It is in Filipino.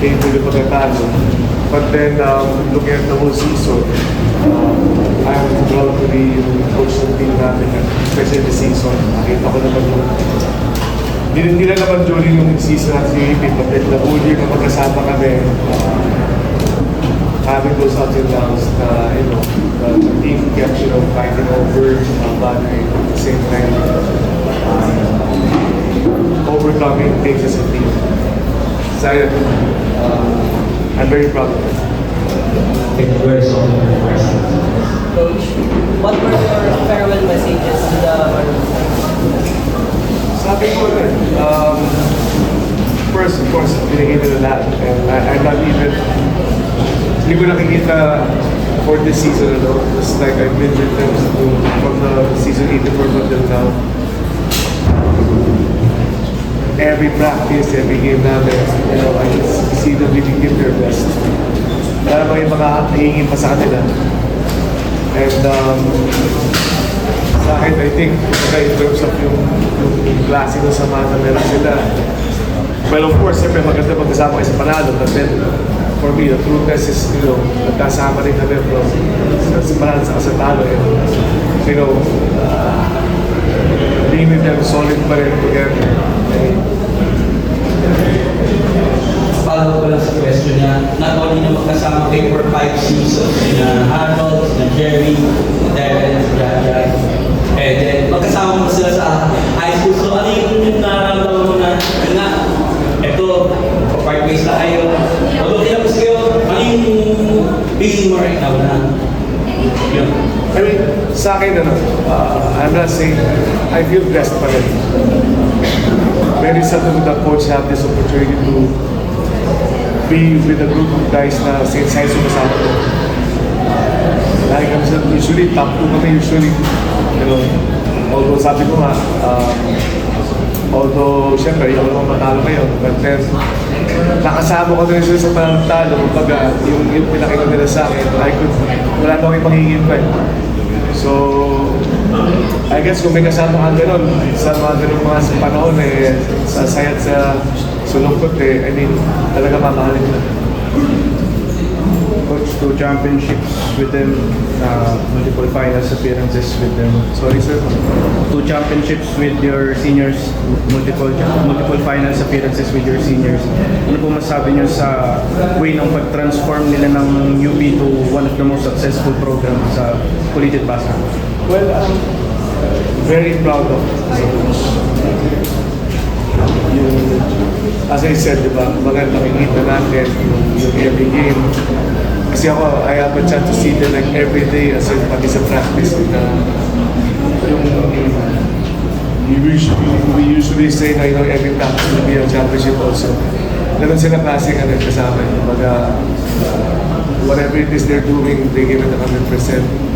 painfully pagkatalo. But then, looking at the whole season, I'm proud to be yung coach ng team natin, especially the season. Nakita ko naman yung hindi na naman during yung season at UAP, but then the whole year na magkasama kami, having those ups and downs, the team kept, fighting over, battling at the same time, overcoming things as a team. So, I'm very proud of it. Coach, what were your farewell messages to the Sabi ko rin, first, of course, binigay nila lahat. And I'm not even, hindi ko nakikita for this season, just like I've been with them from the season 84 until now. Every practice, every game namin, I just see them really give their best. Para may mga hihingin pa sa kanila. And sa akin, I think, in terms of yung klase ng samahan na meron sila. Well, of course, siyempre maganda magkasama kayo sa panalo. But then, for me, the true test is, magkasama rin kami from sa panalo sa kasatalo. Being with them solid pa rin together. Follow ko lang sa question niya, not only na magkasama kayo for 5 seasons, na Harold, na Jerry, na Terrence, Jaja, and then magkasama mo sila sa high school. So ano yung nararamdaman mo na, yun nga, eto, part ways na kayo, although tinapos kayo, ano yung feeling mo right now na, yun? I mean, sa akin, I'm not saying, I feel blessed pa rin. Very seldom the coach have this opportunity to be with a group of guys na since high school kasama ko. Like I said, usually top 2 kami, although sabi ko nga, although syempre, yung naman matalo ngayon, but then, nakasama ko din sila sa panalo, kumbaga, yung pinakita nila sa akin, wala na akong pangingin pa. So, I guess kung may kasama ka gano'n, sa mga gano'n mga panahon sa sayat sa lungkot I mean, talaga mamahalin na. Coach, 2 championships with them, multiple finals appearances with them. Sorry sir. 2 championships with your seniors, multiple finals appearances with your seniors. Ano po masabi niyo sa way ng pag-transform nila ng UP to one of the most successful programs sa collegiate basketball? Well, I'm very proud of as I said, diba, maganda nakikita natin yung every game. Kasi ako, I have a chance to see them like every day as in pati sa practice na we usually say na every practice will be a championship also. Ganun sila klase kasama. Whatever it is they're doing, they give it 100%.